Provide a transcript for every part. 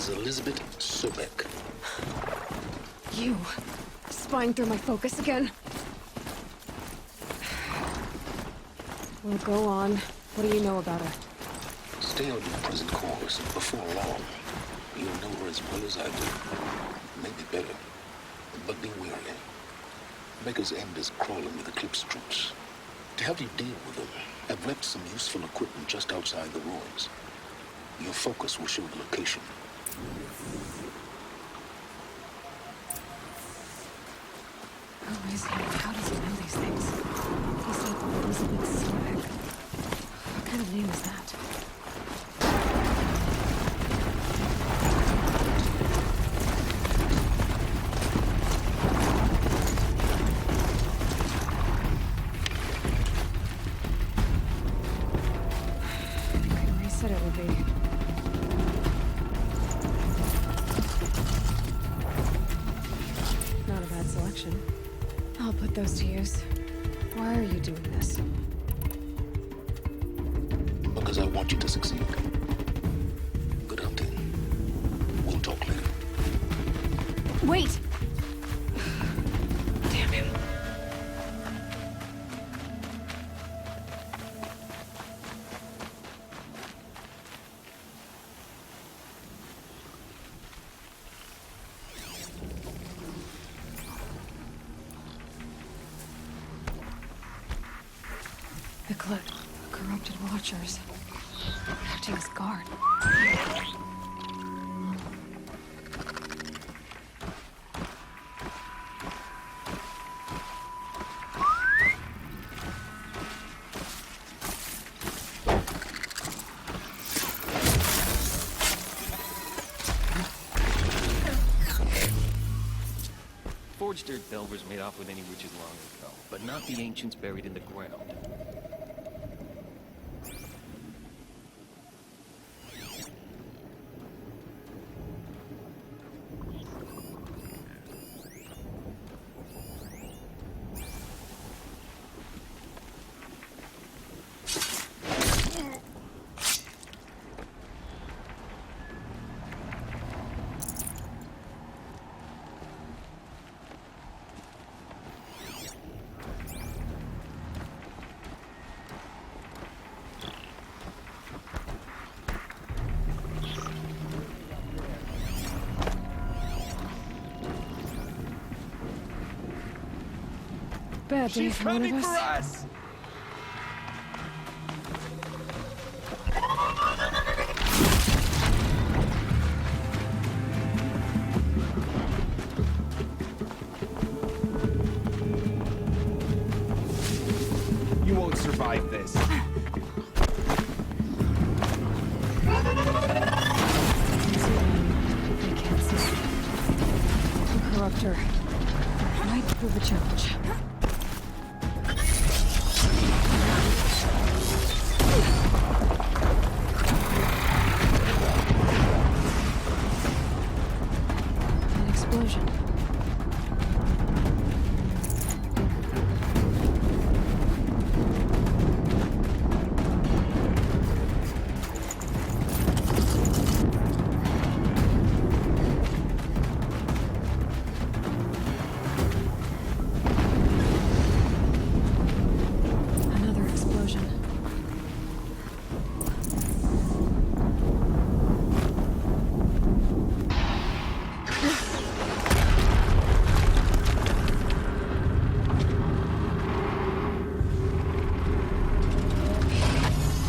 is Elisabet Sobeck. You... spying through my focus again? Well, go on. What do you know about her? Stay on your present course, and before long, you'll know her as well as I do. Maybe better, but be wary. Maker's End is crawling with Eclipse troops. To help you deal with them, I've left some useful equipment just outside the ruins. Your focus will show the location. Who is he? How does he know these things? He said Elisabet Sobeck. What kind of name is that? Couldn't I said it would be. Not a bad selection. I'll put those to use. Why are you doing this? Because I want you to succeed. Good hunting. We'll talk later. Wait! Damn him. Eclipse. Corrupted watchers. Acting as guard. Forged earth delvers made off with any riches long ago, but not the ancients buried in the ground. Bad day for one of us. us! You won't survive this. They can't see. To corrupt her might prove a challenge. An explosion. Another explosion.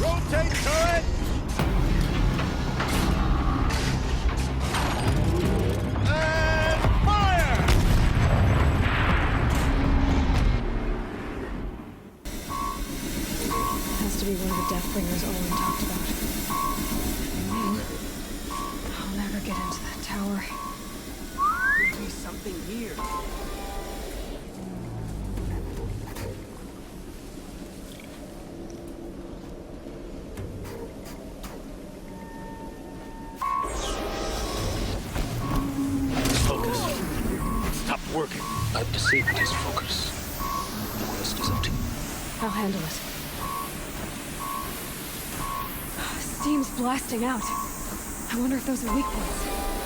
Rotate turret! And fire! Has to be one of the Deathbringers Owen talked about. I mean, I'll never get into that tower. There's something here. Focus. Stop working. I've disabled his focus. The rest is up to you. I'll handle it. Steam's blasting out. I wonder if those are weak points.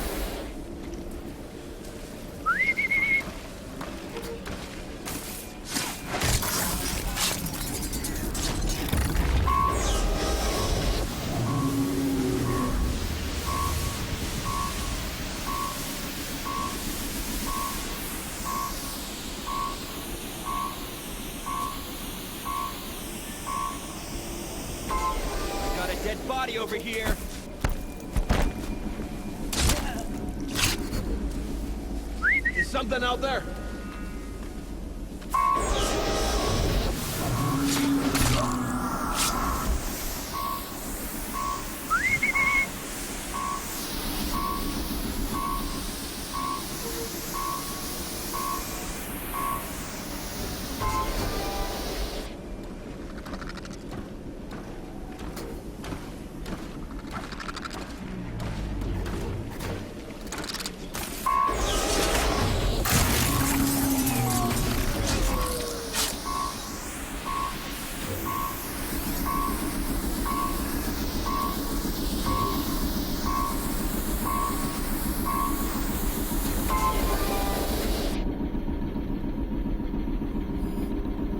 Dead body over here. Is something out there?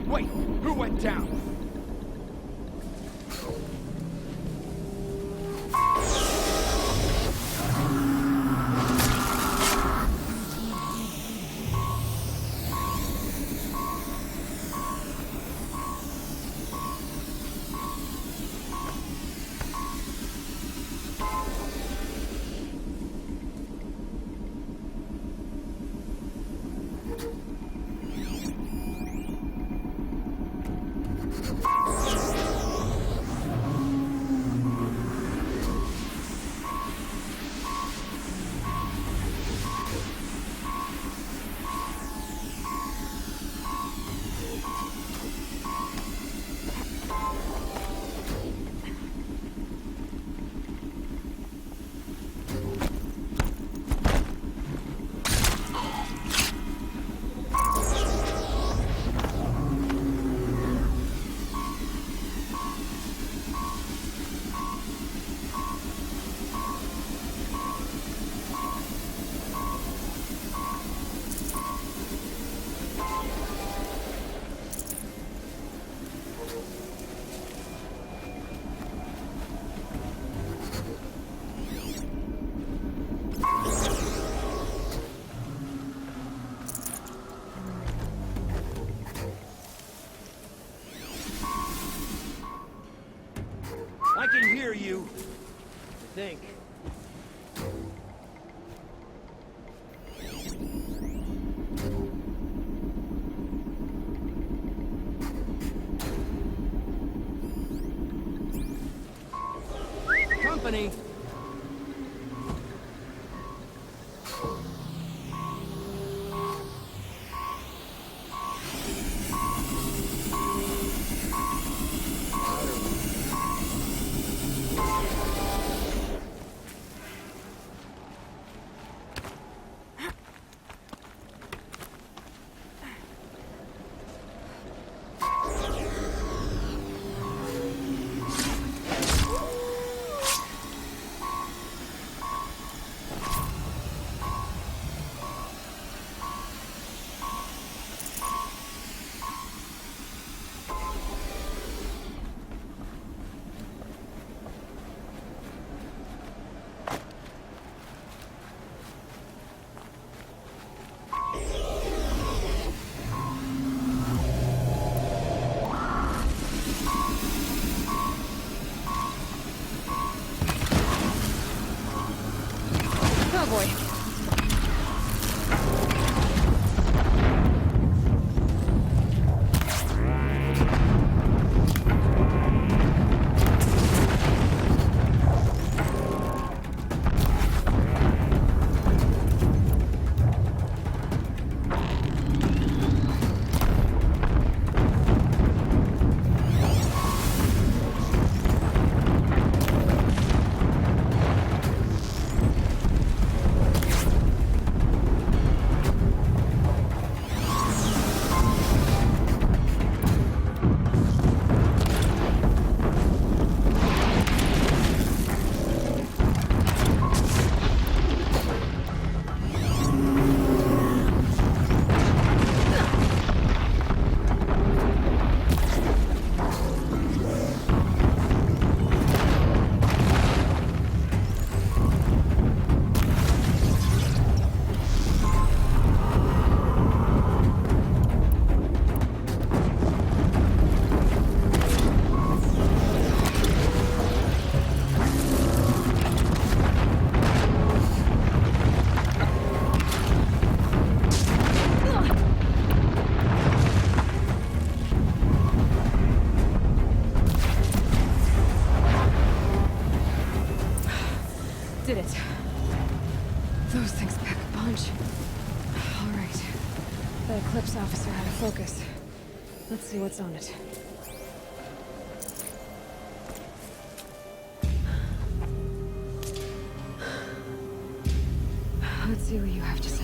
Wait, who went down? I can hear you. I think. Company. Focus. Let's see what's on it. Let's see what you have to say.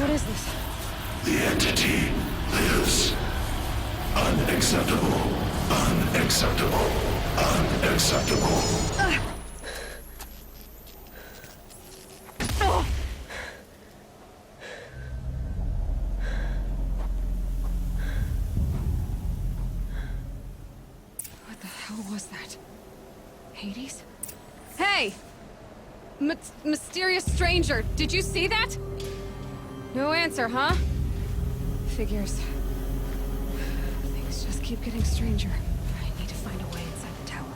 What is this? The entity lives. Unacceptable. Unacceptable. Unacceptable. What the hell was that? Hades? Hey! Mysterious stranger, did you see that? No answer, huh? Figures. Things just keep getting stranger. I need to find a way inside the tower.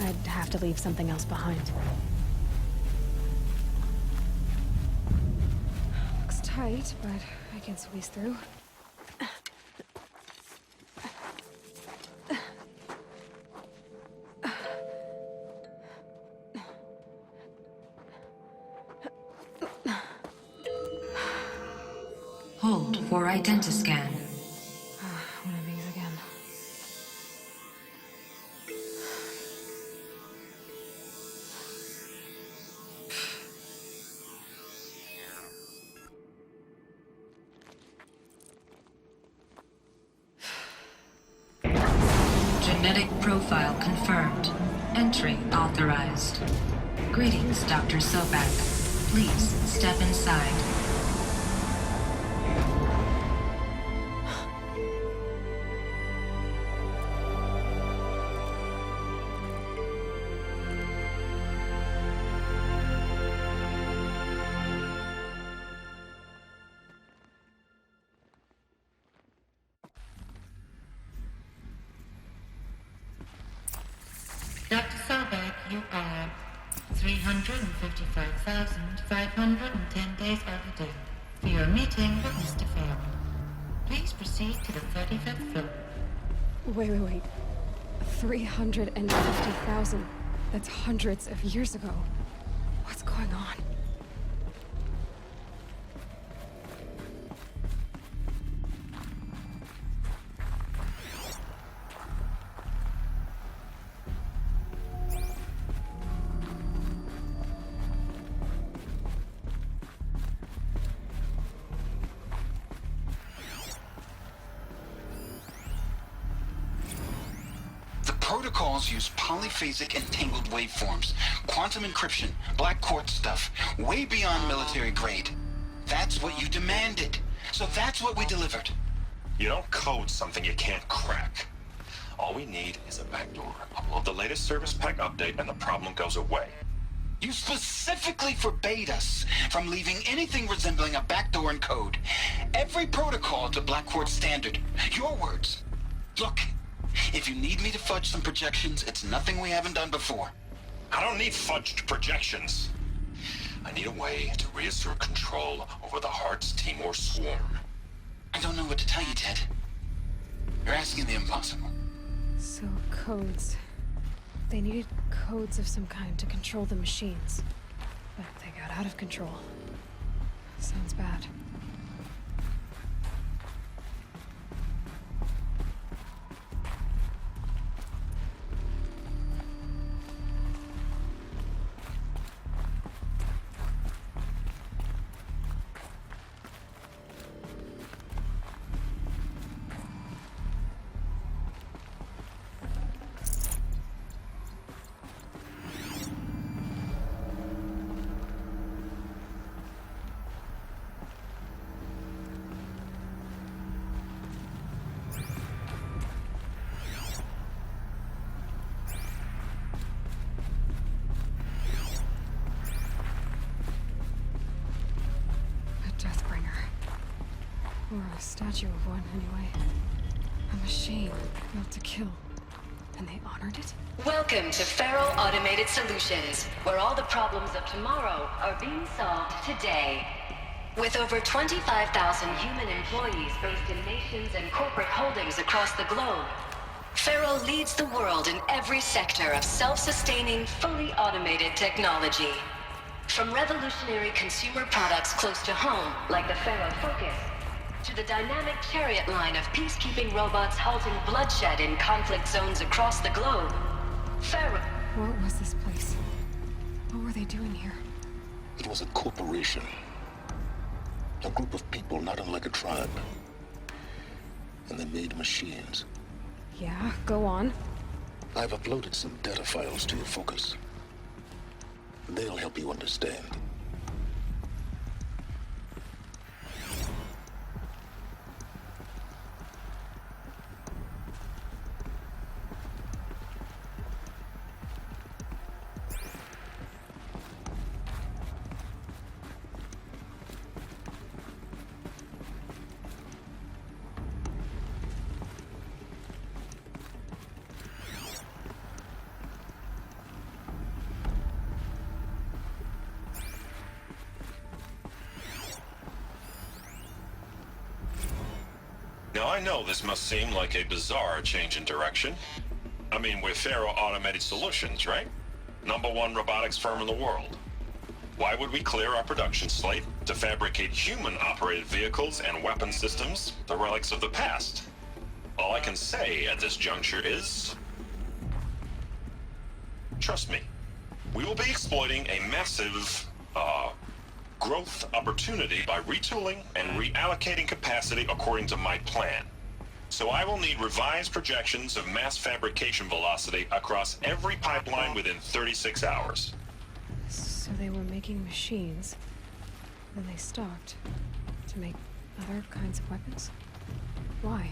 I'd have to leave something else behind. Looks tight, but I can squeeze through. Hold for identiscan. One of these again. Genetic profile confirmed. Entry authorized. Greetings, Dr. Sobeck. Please step inside. Dr. Sobeck, you are 355,510 days overdue for your meeting with Mr. Faro. Please proceed to the 35th floor. Wait. 350,000. That's hundreds of years ago. What's going on? Protocols use polyphasic entangled waveforms, quantum encryption, black quartz stuff, way beyond military grade. That's what you demanded. So that's what we delivered. You don't code something you can't crack. All we need is a backdoor. Upload the latest service pack update and the problem goes away. You specifically forbade us from leaving anything resembling a backdoor in code. Every protocol to black quartz standard. Your words. Look. If you need me to fudge some projections, it's nothing we haven't done before. I don't need fudged projections. I need a way to reassert control over the Heart's Timor swarm. I don't know what to tell you, Ted. You're asking the impossible. So, codes. They needed codes of some kind to control the machines. But they got out of control. Sounds bad. Or a statue of one, anyway. A machine built to kill. And they honored it? Welcome to Faro Automated Solutions, where all the problems of tomorrow are being solved today. With over 25,000 human employees based in nations and corporate holdings across the globe, Faro leads the world in every sector of self-sustaining, fully automated technology. From revolutionary consumer products close to home, like the Faro Focus, to the dynamic chariot line of peacekeeping robots halting bloodshed in conflict zones across the globe, Faro... What was this place? What were they doing here? It was a corporation. A group of people not unlike a tribe. And they made machines. Yeah, go on. I've uploaded some data files to your Focus. They'll help you understand. Now, I know this must seem like a bizarre change in direction. I mean, we're Faro Automated Solutions, right? #1 robotics firm in the world. Why would we clear our production slate to fabricate human-operated vehicles and weapon systems, the relics of the past? All I can say at this juncture is... trust me, we will be exploiting a massive, growth opportunity by retooling and reallocating capacity according to my plan. So I will need revised projections of mass fabrication velocity across every pipeline within 36 hours. So they were making machines. Then they stopped. To make other kinds of weapons? Why?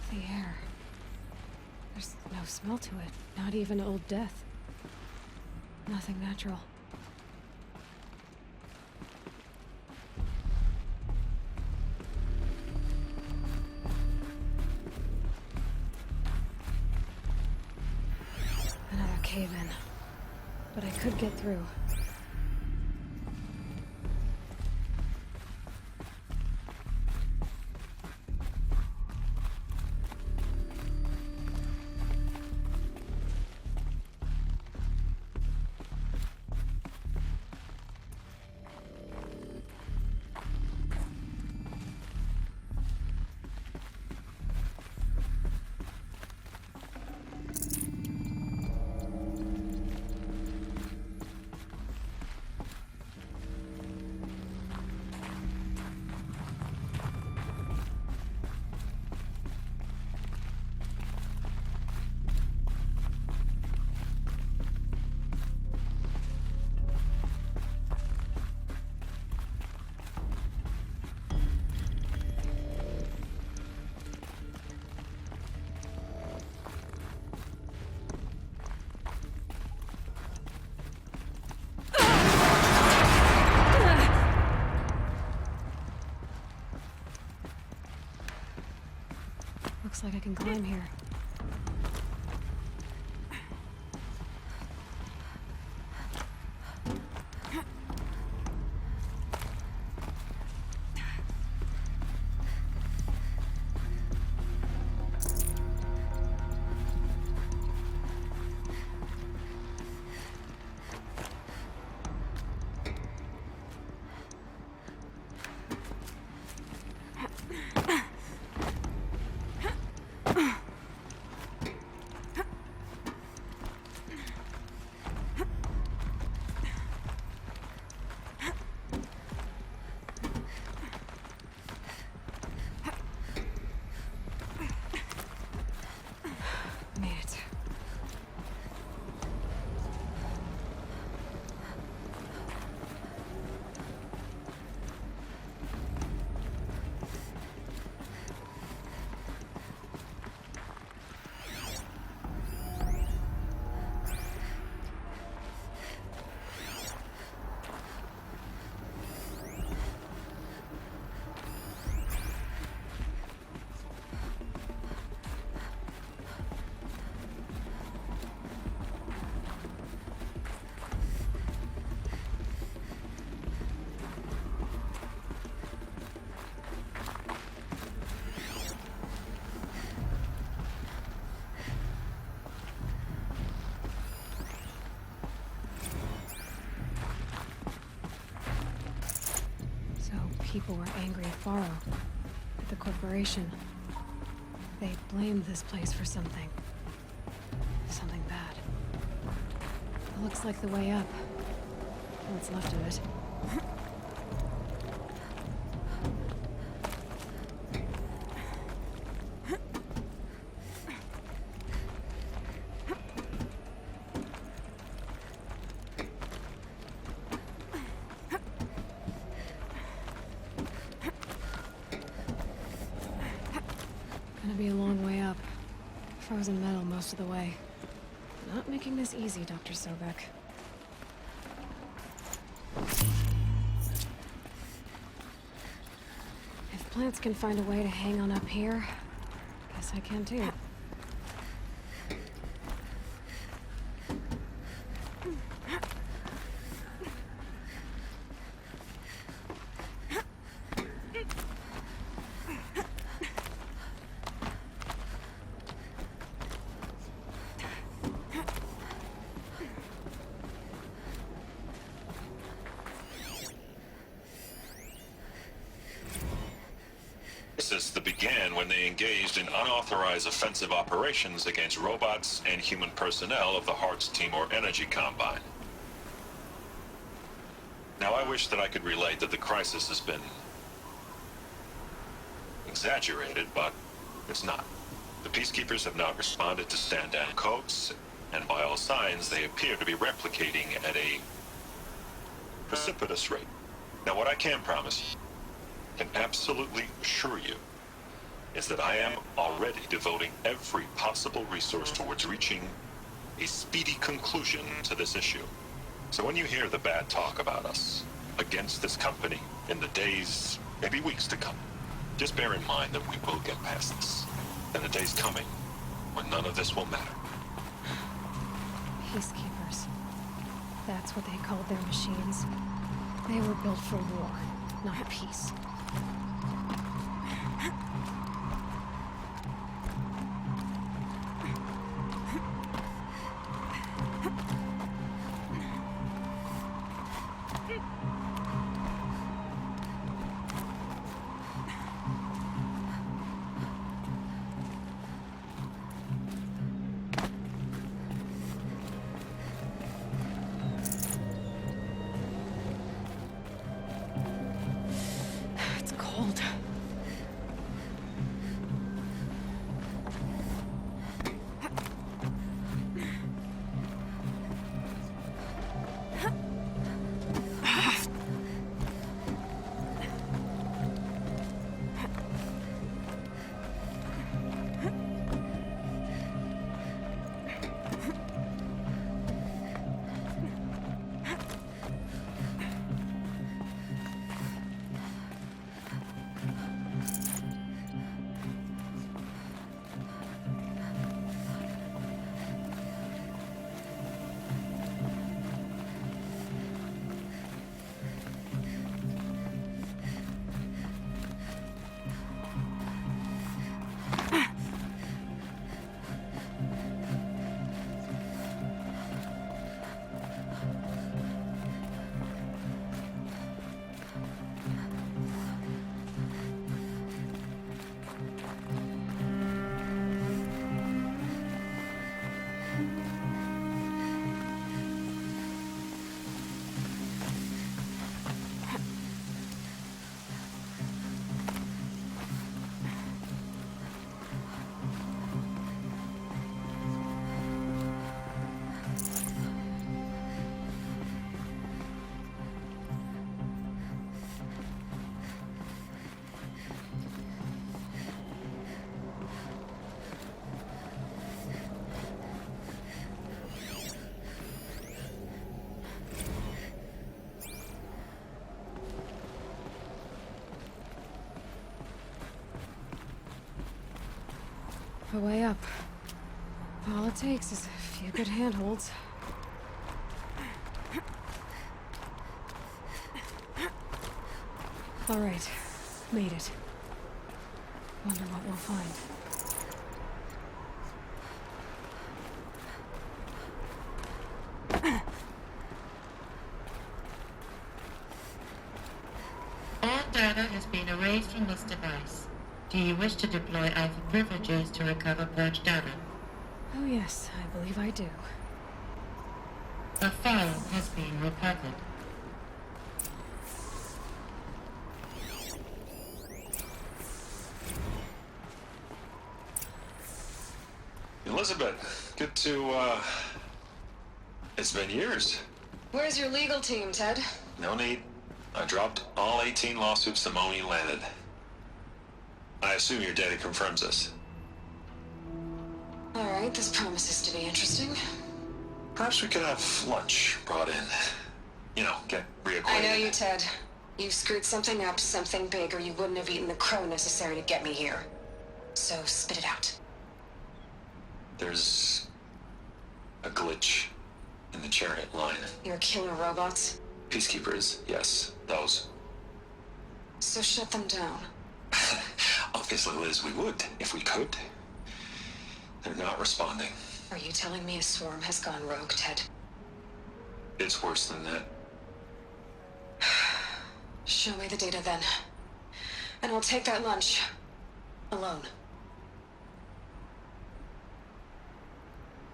The air. There's no smell to it. Not even old death. Nothing natural. Another cave-in. But I could get through. Looks like I can climb here. people were angry at Faro, at the corporation. They blamed this place for something. Something bad. It looks like the way up. What's left of it. Gonna be a long way up. Frozen metal most of the way. Not making this easy, Dr. Sobeck. If plants can find a way to hang on up here, guess I can too. That began when they engaged in unauthorized offensive operations against robots and human personnel of the Hearts Timor Energy Combine. Now, I wish that I could relate that the crisis has been exaggerated, but it's not. The Peacekeepers have not responded to stand-down codes, and by all signs, they appear to be replicating at a precipitous rate. Now, what I can promise, can absolutely assure you, is that I am already devoting every possible resource towards reaching a speedy conclusion to this issue. So when you hear the bad talk about us against this company in the days, maybe weeks to come, just bear in mind that we will get past this. And the day's coming when none of this will matter. Peacekeepers. That's what they called their machines. They were built for war, not peace. The way up. All it takes is a few good handholds. All right, made it. Wonder what we'll find. All data is Based on this device, do you wish to deploy Alpha privileges to recover purged data? Oh yes, I believe I do. A file has been recovered. Elisabet, good to, It's been years. Where's your legal team, Ted? No need. I dropped all 18 lawsuits the moment you landed. I assume your data confirms this. Alright, this promises to be interesting. Perhaps we could have lunch brought in. You know, get reacquainted. I know you, Ted. You've screwed something up, something big, or you wouldn't have eaten the crow necessary to get me here. So, spit it out. There's a glitch in the chariot line. Your killer robots? Peacekeepers, yes, those. So shut them down. Obviously, Liz, we would, if we could. They're not responding. Are you telling me a swarm has gone rogue, Ted? It's worse than that. Show me the data then. And I'll take that lunch. Alone.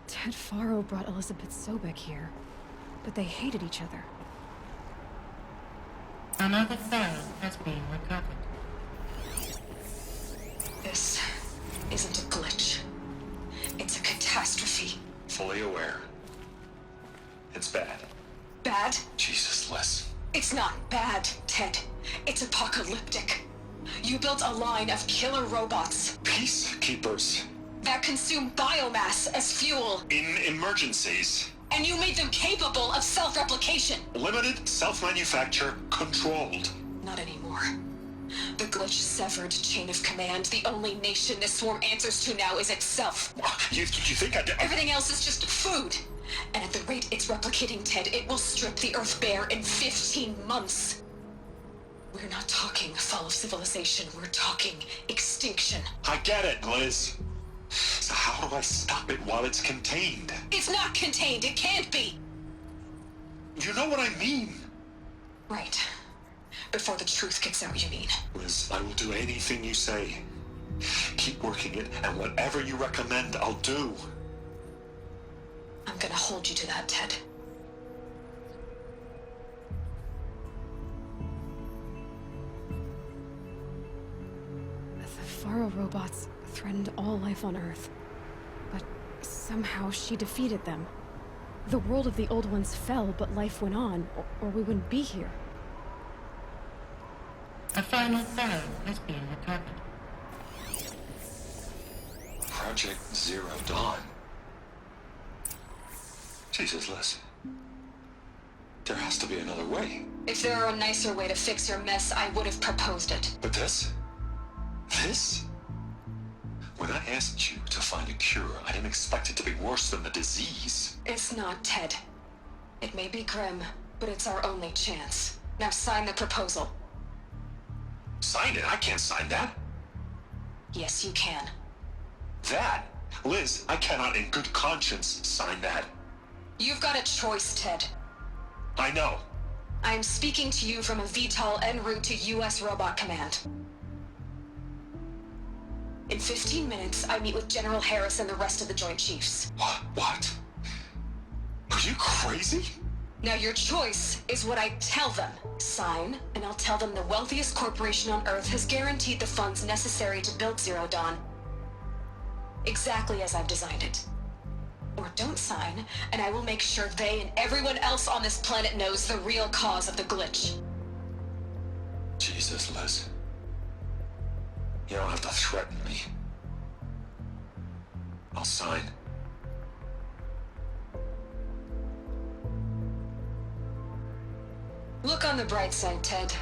Ted Faro brought Elisabet Sobeck here, but they hated each other. Another file has been recovered. This isn't a glitch. It's a catastrophe. Fully aware. It's bad. Bad? Jesus, Liz. It's not bad, Ted. It's apocalyptic. You built a line of killer robots Peacekeepers. that consume biomass as fuel, In emergencies. and you made them capable of self-replication. Limited, self-manufacture, controlled. Not anymore. The glitch severed chain of command. The only nation this swarm answers to now is itself. You think I did? Everything else is just food. And at the rate it's replicating, Ted, it will strip the Earth bare in 15 months. We're not talking fall of civilization. We're talking extinction. I get it, Liz. So how do I stop it while it's contained? It's not contained. It can't be. You know what I mean. Right. Before the truth gets out, you mean? Liz, I will do anything you say. Keep working it, and whatever you recommend, I'll do. I'm gonna hold you to that, Ted. The Faro robots threatened all life on Earth, but somehow she defeated them. The world of the old ones fell, but life went on, or we wouldn't be here. A final file has been recovered. Project Zero Dawn. Jesus, Liz. There has to be another way. If there were a nicer way to fix your mess, I would have proposed it. But this? This? When I asked you to find a cure, I didn't expect it to be worse than the disease. It's not, Ted. It may be grim, but it's our only chance. Now sign the proposal. Sign it? I can't sign that. Yes, you can. That? Liz, I cannot in good conscience sign that. You've got a choice, Ted. I know. I am speaking to you from a VTOL en route to U.S. Robot Command. In 15 minutes, I meet with General Harris and the rest of the Joint Chiefs. What? Are you crazy? Now your choice is what I tell them. Sign, and I'll tell them the wealthiest corporation on Earth has guaranteed the funds necessary to build Zero Dawn. Exactly as I've designed it. Or don't sign, and I will make sure they and everyone else on this planet knows the real cause of the glitch. Jesus, Liz. You don't have to threaten me. I'll sign. Look on the bright side, Ted.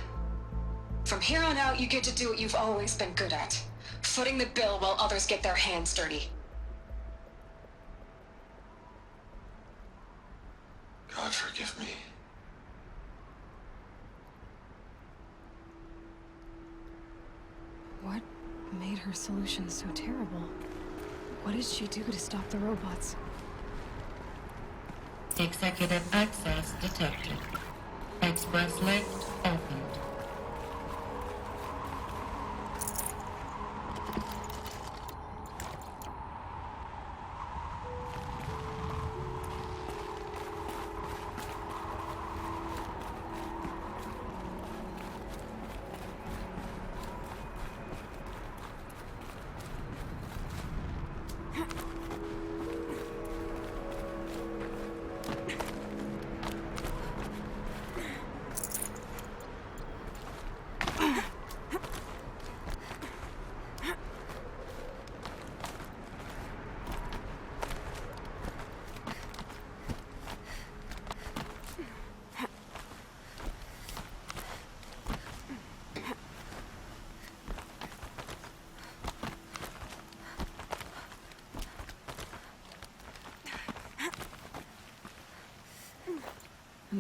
From here on out, you get to do what you've always been good at. Footing the bill while others get their hands dirty. God forgive me. What made her solution so terrible? What did she do to stop the robots? Executive access detected. Express lift opened.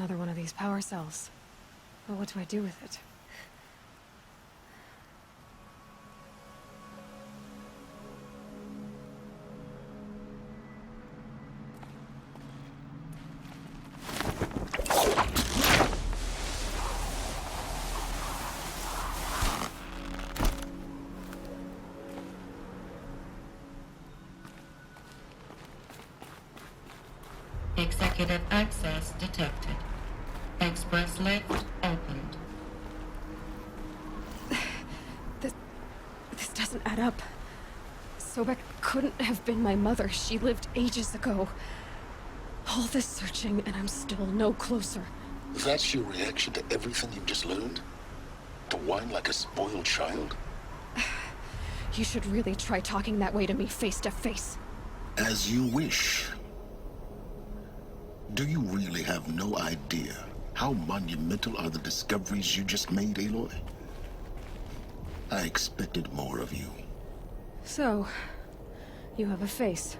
Another one of these power cells. But what do I do with it? Executive access detected. Express lift opened. This doesn't add up. Sobeck couldn't have been my mother. She lived ages ago. All this searching, and I'm still no closer. That's your reaction to everything you've just learned? To whine like a spoiled child? You should really try talking that way to me face to face. As you wish. Do you really have no idea how monumental are the discoveries you just made, Aloy? I expected more of you. So, you have a face.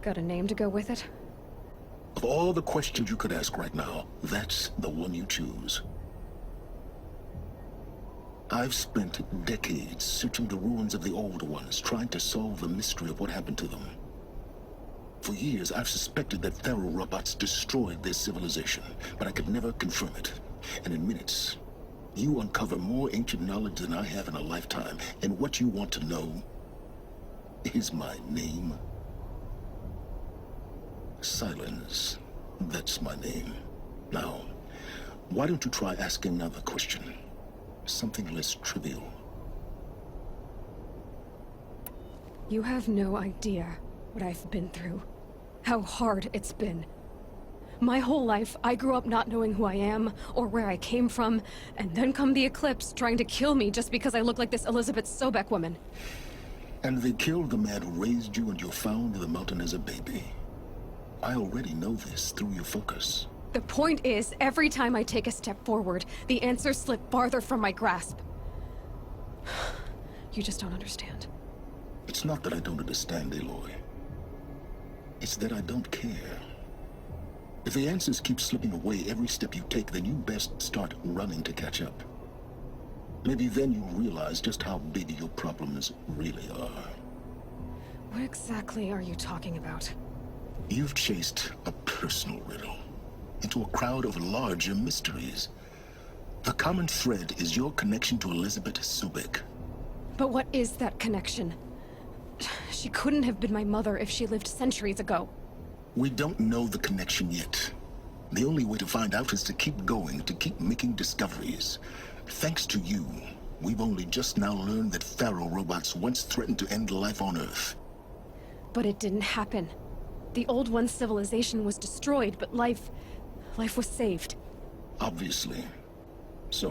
Got a name to go with it? Of all the questions you could ask right now, that's the one you choose. I've spent decades searching the ruins of the old ones, trying to solve the mystery of what happened to them. For years, I've suspected that Faro robots destroyed their civilization, but I could never confirm it. And in minutes, you uncover more ancient knowledge than I have in a lifetime. And what you want to know is my name. Silence. That's my name. Now, why don't you try asking another question? Something less trivial. You have no idea what I've been through. How hard it's been. My whole life, I grew up not knowing who I am, or where I came from, and then come the Eclipse trying to kill me just because I look like this Elisabet Sobeck woman. And they killed the man who raised you and you found in the mountain as a baby. I already know this through your focus. The point is, every time I take a step forward, the answers slip farther from my grasp. You just don't understand. It's not that I don't understand, Aloy. It's that I don't care. If the answers keep slipping away every step you take, then you best start running to catch up. Maybe then you'll realize just how big your problems really are. What exactly are you talking about? You've chased a personal riddle into a crowd of larger mysteries. The common thread is your connection to Elisabet Sobeck. But what is that connection? She couldn't have been my mother if she lived centuries ago. We don't know the connection yet. The only way to find out is to keep going, to keep making discoveries. Thanks to you, we've only just now learned that Faro robots once threatened to end life on Earth. But it didn't happen. The Old One's civilization was destroyed, but life was saved. Obviously. So,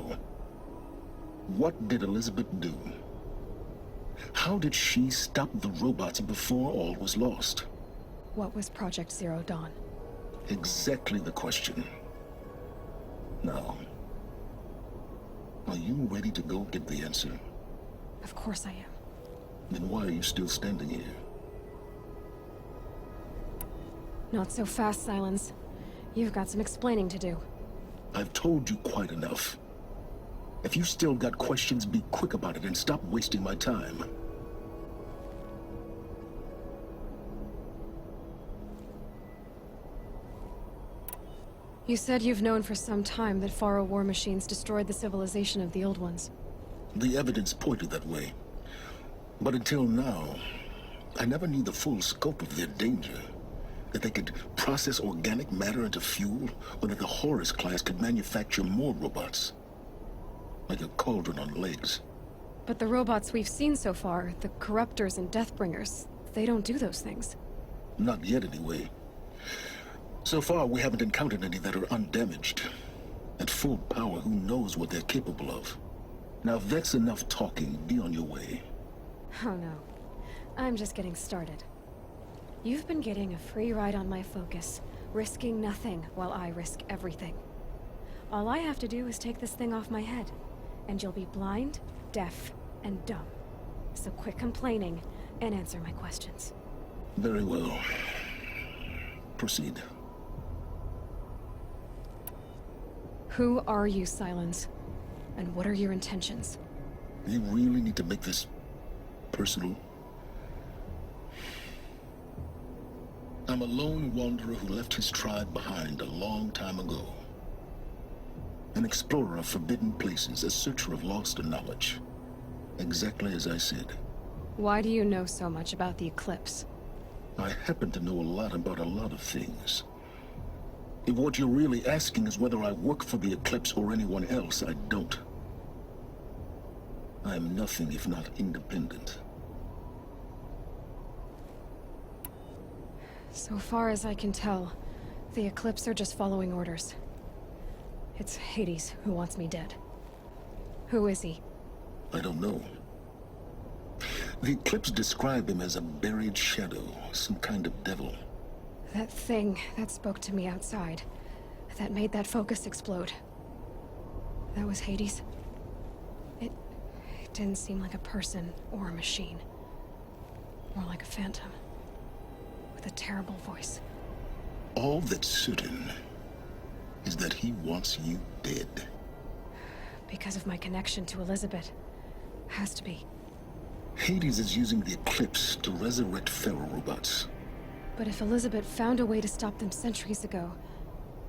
what did Elisabet do? How did she stop the robots before all was lost? What was Project Zero Dawn? Exactly the question. Now, are you ready to go get the answer? Of course I am. Then why are you still standing here? Not so fast, Silence. You've got some explaining to do. I've told you quite enough. If you still got questions, be quick about it and stop wasting my time. You said you've known for some time that Faro war machines destroyed the civilization of the Old Ones. The evidence pointed that way. But until now, I never knew the full scope of their danger. That they could process organic matter into fuel, or that the Horus class could manufacture more robots. Like a cauldron on legs. But the robots we've seen so far, the Corruptors and Deathbringers, they don't do those things. Not yet, anyway. So far, we haven't encountered any that are undamaged. At full power, who knows what they're capable of? Now, if that's enough talking, be on your way. Oh no. I'm just getting started. You've been getting a free ride on my focus, risking nothing while I risk everything. All I have to do is take this thing off my head, and you'll be blind, deaf, and dumb. So quit complaining and answer my questions. Very well. Proceed. Who are you, Silence? And what are your intentions? You really need to make this personal? I'm a lone wanderer who left his tribe behind a long time ago. An explorer of forbidden places, a searcher of lost knowledge. Exactly as I said. Why do you know so much about the Eclipse? I happen to know a lot about a lot of things. If what you're really asking is whether I work for the Eclipse or anyone else, I don't. I am nothing if not independent. So far as I can tell, the Eclipse are just following orders. It's Hades who wants me dead. Who is he? I don't know. The Eclipse describe him as a buried shadow, some kind of devil. That thing that spoke to me outside, that made that focus explode. That was Hades? It didn't seem like a person or a machine. More like a phantom. With a terrible voice. All that's certain is that he wants you dead. Because of my connection to Elisabet. Has to be. Hades is using the Eclipse to resurrect Faro robots. But if Elisabet found a way to stop them centuries ago,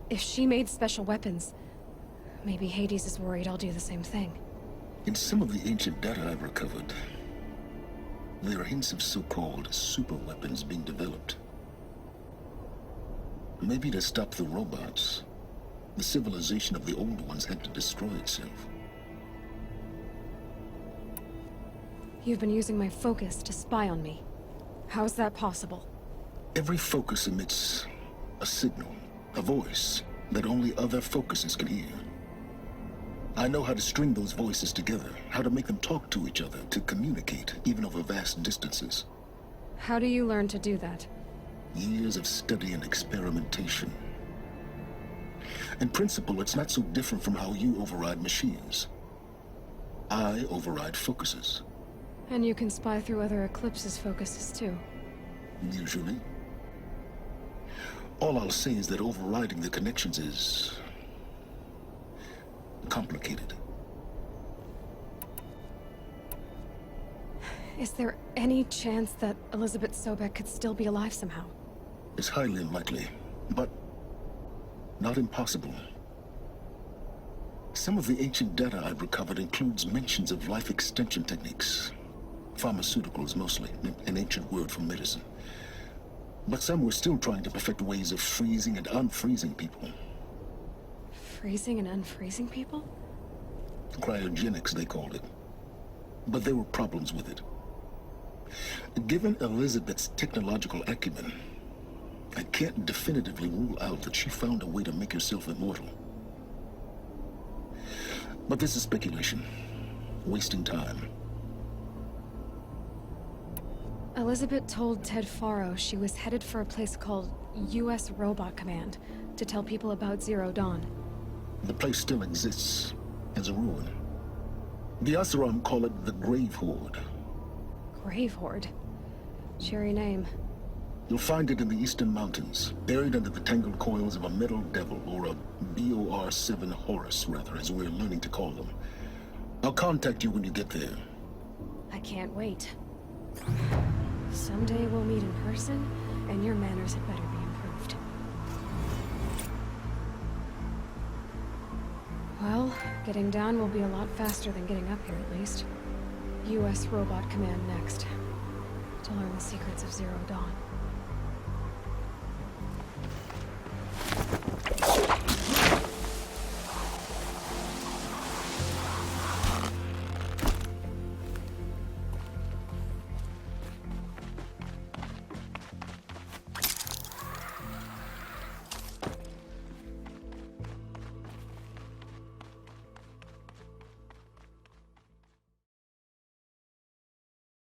if she made special weapons, maybe Hades is worried I'll do the same thing. In some of the ancient data I've recovered, there are hints of so-called super weapons being developed. Maybe to stop the robots, the civilization of the old ones had to destroy itself. You've been using my focus to spy on me. How's that possible? Every focus emits a signal, a voice, that only other focuses can hear. I know how to string those voices together, how to make them talk to each other, to communicate, even over vast distances. How do you learn to do that? Years of study and experimentation. In principle, it's not so different from how you override machines. I override focuses. And you can spy through other Eclipse's focuses too. Usually. All I'll say is that overriding the connections is complicated. Is there any chance that Elisabet Sobeck could still be alive somehow? It's highly unlikely, but not impossible. Some of the ancient data I've recovered includes mentions of life extension techniques. Pharmaceuticals, mostly, an ancient word for medicine. But some were still trying to perfect ways of freezing and unfreezing people. Freezing and unfreezing people? Cryogenics, they called it. But there were problems with it. Given Elisabet's technological acumen, I can't definitively rule out that she found a way to make herself immortal. But this is speculation. Wasting time. Elisabet told Ted Faro she was headed for a place called U.S. Robot Command to tell people about Zero Dawn. The place still exists as a ruin. The Asaram call it the Grave Horde. Grave Horde? Cheery name. You'll find it in the Eastern Mountains, buried under the tangled coils of a metal devil, or a BOR-7 Horus, rather, as we're learning to call them. I'll contact you when you get there. I can't wait. Someday we'll meet in person, and your manners had better be improved. Well, getting down will be a lot faster than getting up here, at least. U.S. Robot Command next. To learn the secrets of Zero Dawn.